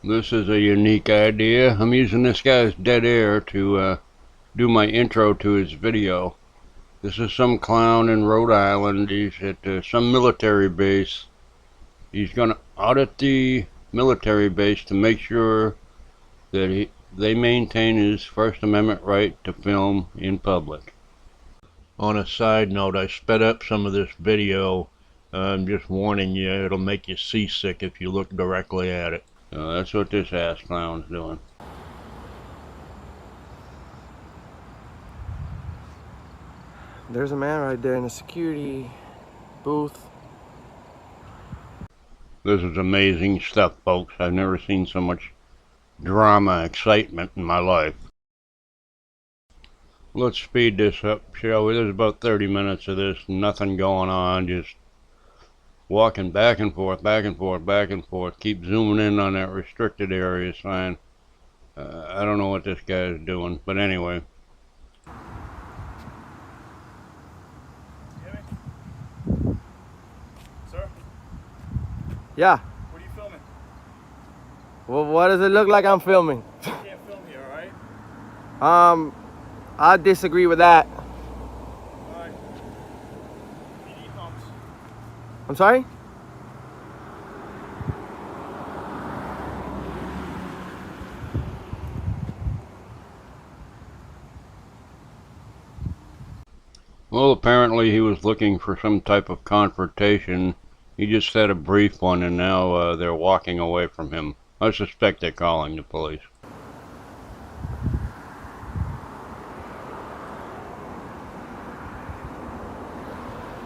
This is a unique idea. I'm using this guy's dead air to do my intro to his video. This is some clown in Rhode Island. He's at some military base. He's going to audit the military base to make sure that they maintain his First Amendment right to film in public. On a side note, I sped up some of this video. I'm just warning you, it'll make you seasick if you look directly at it. That's what this ass clown's doing. There's a man right there in the security booth. This is amazing stuff, folks. I've never seen so much drama, excitement in my life. Let's speed this up, shall we? There's about 30 minutes of this, nothing going on, just walking back and forth, back and forth, back and forth. Keep zooming in on that restricted area sign. I don't know what this guy is doing, but anyway. Hear me? Sir? Yeah. What are you filming? Well, what does it look like I'm filming? You can't film here, alright? I disagree with that. Alright. PD comes. I'm sorry? Well, apparently he was looking for some type of confrontation. He just had a brief one, and now they're walking away from him. I suspect they're calling the police.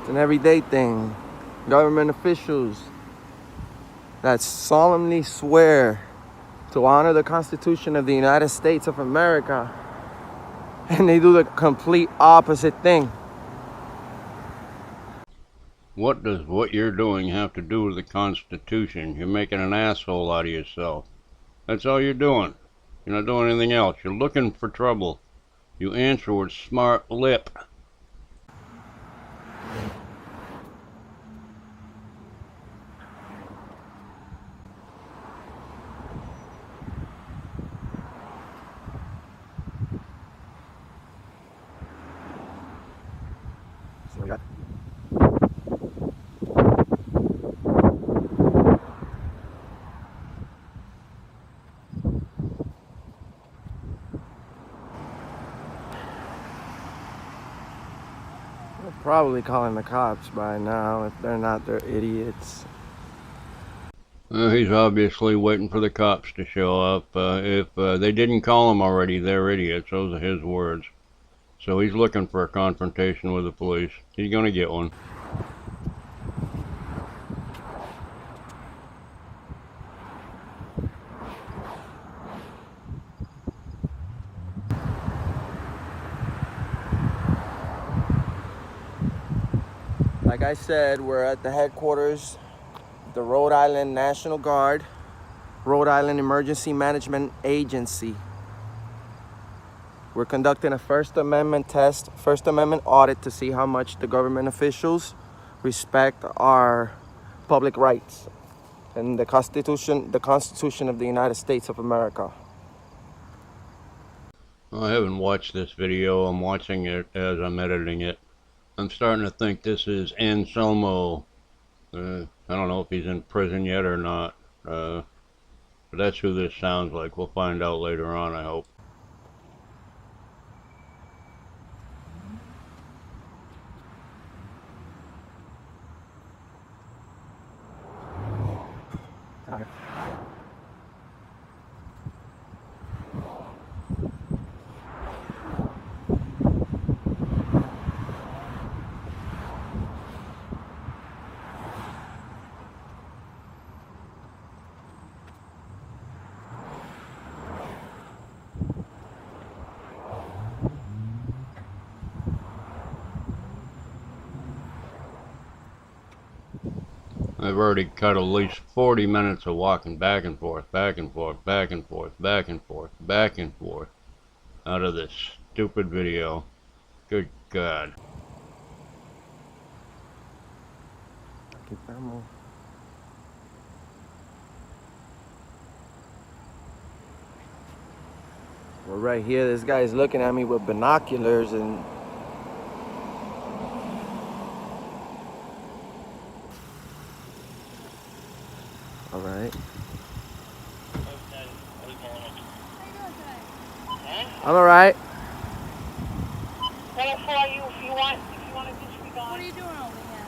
It's an everyday thing. Government officials that solemnly swear to honor the Constitution of the United States of America, and they do the complete opposite thing. What does what you're doing have to do with the Constitution? You're making an asshole out of yourself. That's all you're doing. You're not doing anything else. You're looking for trouble. You answer with smart lip. So we got They're probably calling the cops by now. If they're not, they're idiots. He's obviously waiting for the cops to show up. If they didn't call him already, they're idiots. Those are his words. So he's looking for a confrontation with the police. He's going to get one. Like I said, we're at the headquarters, the Rhode Island National Guard, Rhode Island Emergency Management Agency. We're conducting a First Amendment test, First Amendment audit to see how much the government officials respect our public rights and the Constitution of the United States of America. I haven't watched this video. I'm watching it as I'm editing it. I'm starting to think this is Anselmo. I don't know if he's in prison yet or not. But that's who this sounds like. We'll find out later on, I hope. I've already cut at least 40 minutes of walking back and forth, back and forth, back and forth, back and forth, back and forth out of this stupid video. Good God. Well, right here, this guy's looking at me with binoculars and... All right. I'm all right. What for you if you want to disregard. What are you doing over here?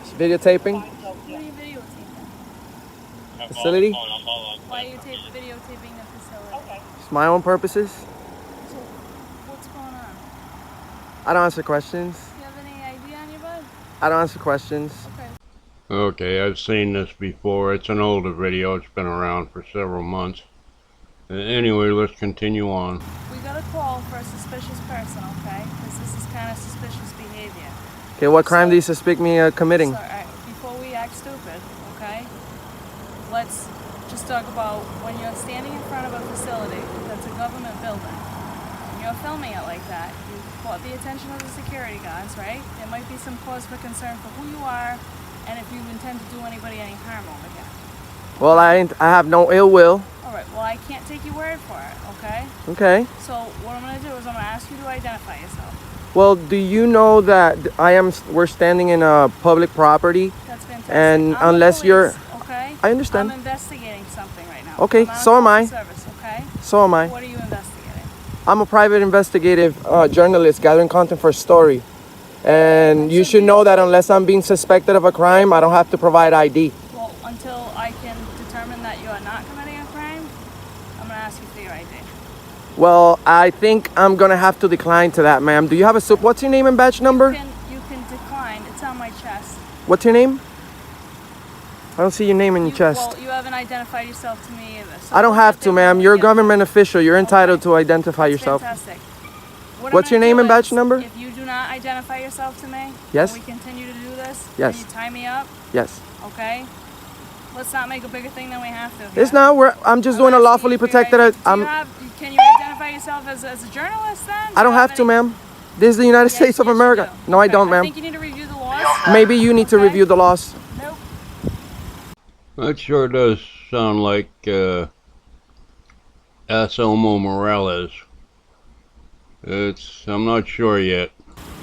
Just videotaping. What are you videotaping? Facility. Why are you videotaping the facility? Okay. It's my own purposes. So, what's going on? I don't answer questions. Do you have any ID on your bud? I don't answer questions. Okay. Okay, I've seen this before. It's an older video. It's been around for several months. Anyway, let's continue on. We got a call for a suspicious person, okay? Because this is kind of suspicious behavior. Okay, what crime do you suspect me of committing? So, alright, before we act stupid, okay? Let's just talk about when you're standing in front of a facility that's a government building, and you're filming it like that, you caught the attention of the security guards, right? There might be some cause for concern for who you are and if you intend to do anybody any harm over here. Well, I have no ill will. Alright, well I can't take your word for it, okay? Okay. So what I'm going to do is I'm going to ask you to identify yourself. Well, do you know that we're standing in a public property? That's fantastic. And I'm unless the you're... police, okay? I understand. I'm investigating something right now. Okay, I'm on so am I. Service, okay? So am I. What are you investigating? I'm a private investigative journalist gathering content for a story. And you should know that unless I'm being suspected of a crime, I don't have to provide ID. Well, until I can determine that you are not committing a crime, I'm going to ask you for your ID. Well, I think I'm gonna have to decline to that, ma'am. Do you have a what's your name and badge number? You can decline. It's on my chest. What's your name? I don't see your name in your chest. Well, you haven't identified yourself to me either. So I don't have to, ma'am. You're a Yeah. government official. You're entitled to identify That's yourself. fantastic. What What's I'm your gonna name do and badge is, number? If you do not identify yourself to me, Yes. and we continue to do this, Yes. and you tie me up, Yes. okay? Let's not make a bigger thing than we have to. It's here. not. I'm just doing a lawfully protected. Can you identify yourself as a journalist then? I don't have to, ma'am. This is the United States of America. No, I don't, I ma'am. think you need to review the laws. Maybe you need to Okay. review the laws. Nope. That sure does sound like Anselmo Morales. I'm not sure yet.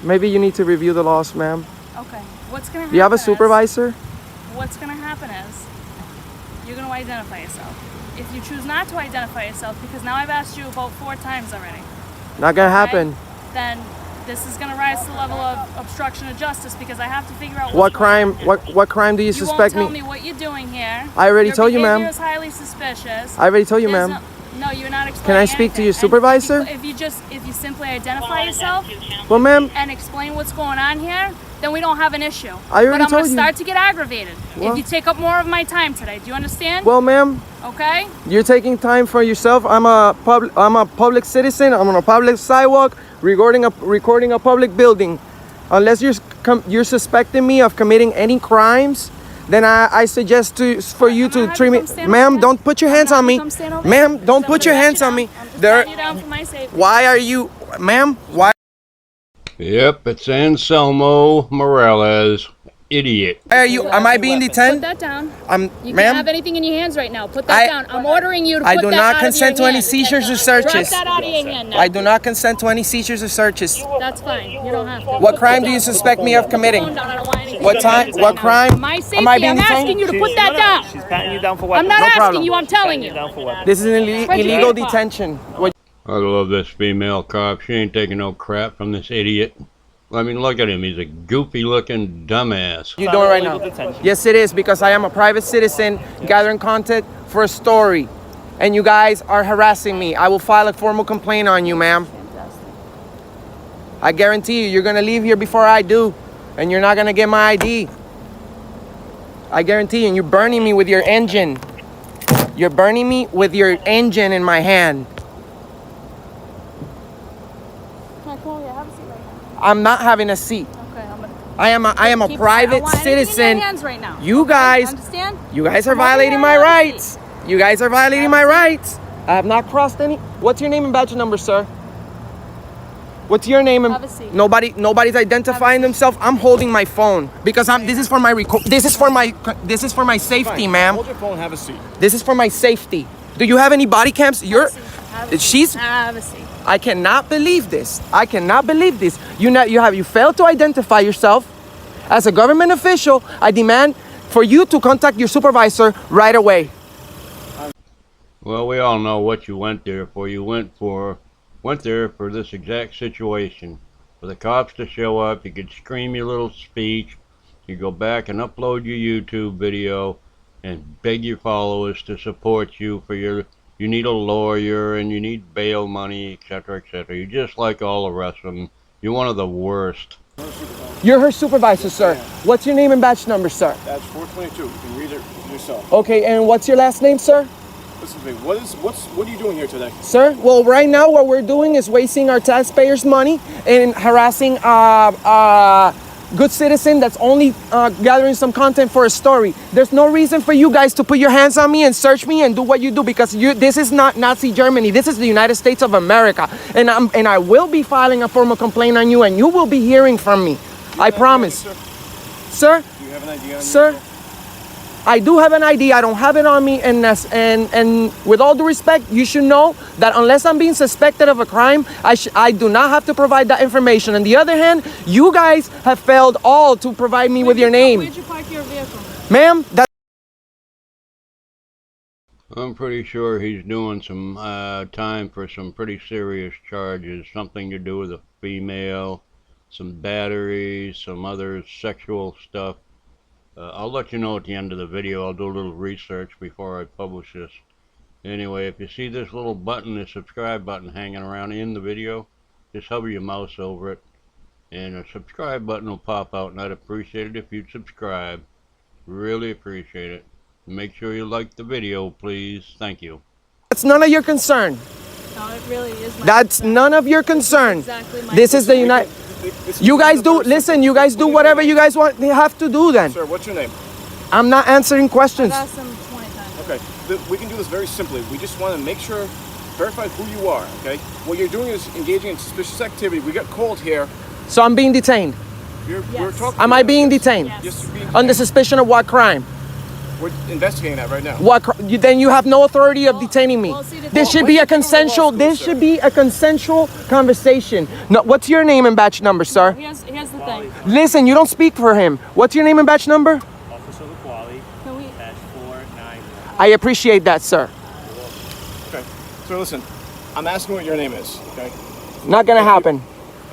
Maybe you need to review the laws, ma'am. Okay. What's gonna happen? Do you have a is- supervisor? What's gonna happen is you're gonna identify yourself. If you choose not to identify yourself, because now I've asked you about 4 times already, Not gonna okay, happen. then this is gonna rise to the level of obstruction of justice because I have to figure out What what's going crime? on. What crime do you You suspect won't tell me? me what you're doing here. I already Your told you, ma'am. behavior is highly suspicious. I already told you, There's ma'am. No, you're not explaining. Can I speak to your anything. And supervisor? If you simply identify yourself Well, ma'am, and explain what's going on here, then we don't have an issue. I already but I'm told gonna you. start to get aggravated Well- if you take up more of my time today. Do you understand? well, ma'am, Okay. you're taking time for yourself. I'm a public citizen. I'm on a public sidewalk, recording a public building. Unless you're suspecting me of committing any crimes, then I suggest for you to treat me. Ma'am, don't put your hands on me. Ma'am, don't put your hands on me. There. You down for my safety. Why are you, ma'am? Why? Yep, it's Anselmo Morales. Idiot. Are you? Am I being Put detained? that down. You can't Ma'am. have anything in your hands right now. Put that down. I'm ordering you to I put do that not out consent of to your any hand. seizures or Drop searches. that out of your hand now. I do not consent to any seizures or searches. That's fine. You don't have to. What crime do you suspect me of committing? Phone down. I don't want anything. What time? What crime? My safety. Am I being I'm detained? asking you to put that down. She's patting you down for I'm weapons. not No asking problem. you. I'm telling you. Down for weapons. This is an illegal detention. I love this female cop. She ain't taking no crap from this idiot. I mean, look at him. He's a goofy-looking dumbass. You doing right now? Detention. Yes, it is, because I am a private citizen gathering content for a story, and you guys are harassing me. I will file a formal complaint on you, ma'am. I guarantee you're gonna leave here before I do, and you're not gonna get my ID. I guarantee you, and you're burning me with your engine. You're burning me with your engine in my hand. Can I call you? Have a seat right now. I'm not having a seat. Okay, I'm gonna I am a keep- I private want anything in citizen. your hands right now. You Okay? guys, Understand? you guys are Come over violating here my and have a rights. You guys are violating my rights. I have not crossed any. What's your name and badge number, sir? What's your name and Have a seat. nobody's identifying themselves. I'm holding my phone because this is for my safety, ma'am. Hold your phone. Have a seat. This is for my safety. Do you have any body cams? Have a seat. She's. Have a seat. I cannot believe this. I cannot believe this. You failed to identify yourself as a government official. I demand for you to contact your supervisor right away. Well, we all know what you went there for. You went there for this exact situation. For the cops to show up, you could scream your little speech, you go back and upload your YouTube video and beg your followers to support you for you need a lawyer and you need bail money, etc., etc. You're just like all the rest of them. You're one of the worst. You're her supervisor, sir. What's your name and badge number, sir? That's 422. You can read it yourself. Okay, and what's your last name, sir? Listen to me. What are you doing here today? Sir, well, right now what we're doing is wasting our taxpayers' money and harassing good citizen that's only gathering some content for a story. There's no reason for you guys to put your hands on me and search me and do what you do, because this is not Nazi Germany. This is the United States of America, and I will be filing a formal complaint on you, and you will be hearing from me. I promise. Sir? Do you have an ID on you? Sir? I do have an ID. I don't have it on me, and with all due respect, you should know that unless I'm being suspected of a crime, I do not have to provide that information. On the other hand, you guys have failed all to provide me with your name. Where'd you park your vehicle? Ma'am, I'm pretty sure he's doing some time for some pretty serious charges. Something to do with a female, some batteries, some other sexual stuff. I'll let you know at the end of the video. I'll do a little research before I publish this. Anyway, if you see this little button, the subscribe button hanging around in the video, just hover your mouse over it and a subscribe button will pop out, and I'd appreciate it if you'd subscribe. Really appreciate it. Make sure you like the video, please. Thank you. that's none of your concern. No, it really is my That's concern. none of your concern. Exactly my This is the concern. United. You guys do, listen, you guys do whatever you guys want. They have to do then. Sir, what's your name? I'm not answering questions. I've asked him 20 times. Okay, we can do this very simply. We just want to make sure, verify who you are, okay? What you're doing is engaging in suspicious activity. We got called here. So I'm being detained. We're Yes. talking. Am I being detained? Yes. Yes, you're being Under detained. suspicion of what crime? We're investigating that right now. Then you have no authority of detaining me. well, see, the This thing- should be a Why don't you go to law consensual. school, This sir? should be a consensual conversation. No, what's your name and badge number, sir? Here's the thing. Listen, you don't speak for him. What's your name and badge number? Officer Quali, Can we? -491. I appreciate that, sir. Okay. So listen, I'm asking what your name is, okay? Not gonna happen.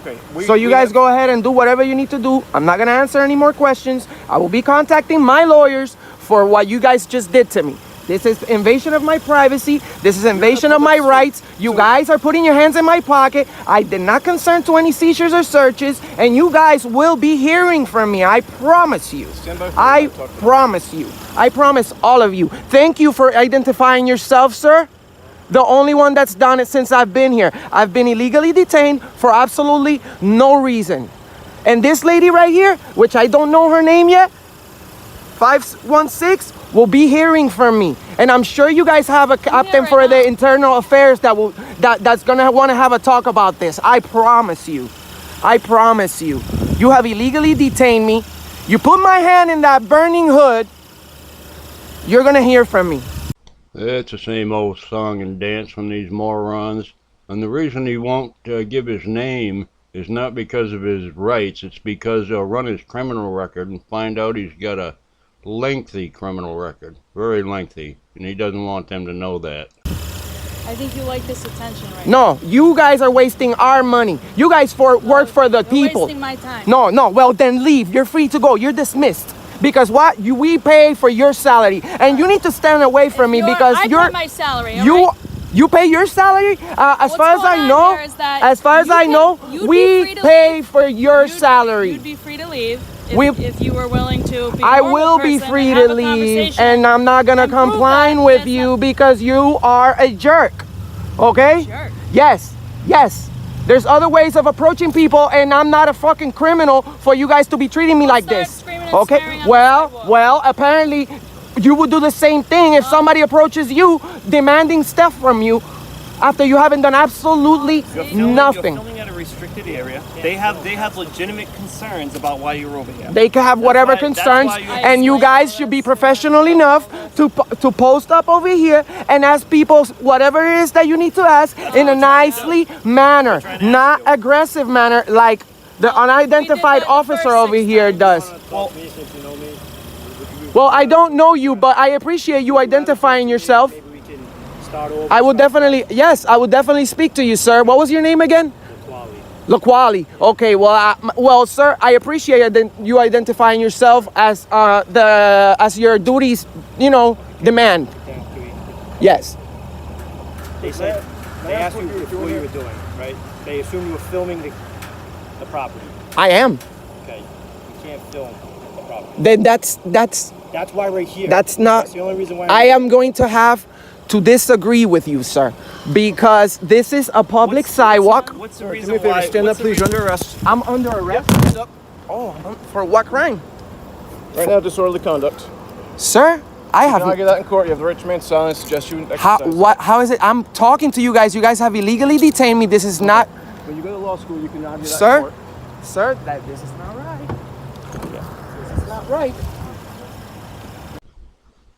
Okay. So you guys go ahead and do whatever you need to do. I'm not gonna answer any more questions. I will be contacting my lawyers for what you guys just did to me. This is invasion of my privacy. This is invasion of my rights. You guys are putting your hands in my pocket. I did not consent to any seizures or searches, and you guys will be hearing from me. I promise you. Stand by for I me, I'll talk to you. promise you. I promise all of you. Thank you for identifying yourself, sir. The only one that's done it since I've been here. I've been illegally detained for absolutely no reason. And this lady right here, which I don't know her name yet, 516, will be hearing from me. And I'm sure you guys have a captain right for the now. internal affairs that's gonna wanna have a talk about this. I promise you. I promise you. You have illegally detained me. You put my hand in that burning hood, you're gonna hear from me. It's the same old song and dance from these morons. And the reason he won't give his name is not because of his rights. It's because they'll run his criminal record and find out he's got a lengthy criminal record. Very lengthy. And he doesn't want them to know that. I think you like this attention right now. No, you guys are wasting our money. You guys work for the You're people. wasting my time. No, well then leave. You're free to go. You're dismissed. Because what? We pay for your salary. And you need to stand away from me because I you're... pay my salary, all You right? you pay your salary? As What's far as going I on know, here is that as far as you I can- know, you'd be we free to pay leave. for your You'd salary. be free to leave if We- you were willing to be a I normal will be person free and to have a leave, conversation and I'm not gonna and prove comply that with it's you not- because you are a jerk. Okay? Jerk. Yes. There's other ways of approaching people, and I'm not a fucking criminal for you guys to be treating me like start this. screaming and Okay? swearing on the sidewalk. Well, apparently you would do the same thing if somebody approaches you demanding stuff from you. after you haven't done absolutely nothing. You're filming at a restricted area. They have legitimate concerns about why you're over here. They can have whatever concerns, and you guys should be professional enough to post up over here and ask people whatever it is that you need to ask in a nicely manner, not aggressive manner like the unidentified officer over here does. Well, I don't know you, but I appreciate you identifying yourself. Maybe we can start over. I would definitely, yes, I would definitely speak to you, sir. What was your name again? Laquali. Okay, well, sir, I appreciate you identifying yourself as as your duties, you know, demand. Yes. They said they asked you what you were doing, right? They assumed you were filming the property. I am. Okay, you can't film the property. Then that's why we're here. That's not. That's the only reason why. I am going to have to disagree with you, sir, because this is a public sidewalk. What's the reason why? Stand up, please. You're under arrest. I'm under arrest. Stand up. Oh, for what crime? Right now, disorderly conduct. Sir, I You can have. argue that in court. You have the right to remain silent. Suggest you exercise. How is it? I'm talking to you guys. You guys have illegally detained me. This is not. When you go to law school, you can argue that in Sir, court. sir, this is not right. This is not right.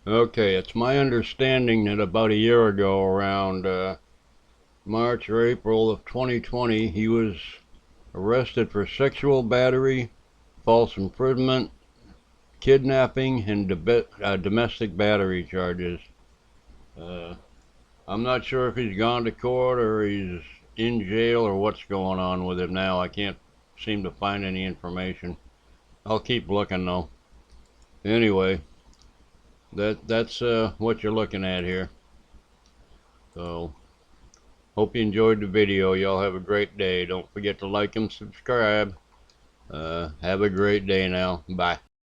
Okay, it's my understanding that about a year ago, around March or April of 2020, he was arrested for sexual battery, false imprisonment, kidnapping, and domestic battery charges. I'm not sure if he's gone to court or he's in jail or what's going on with him now. I can't seem to find any information. I'll keep looking though. Anyway, that's what you're looking at here. So, hope you enjoyed the video. Y'all have a great day. Don't forget to like and subscribe. Have a great day now. Bye.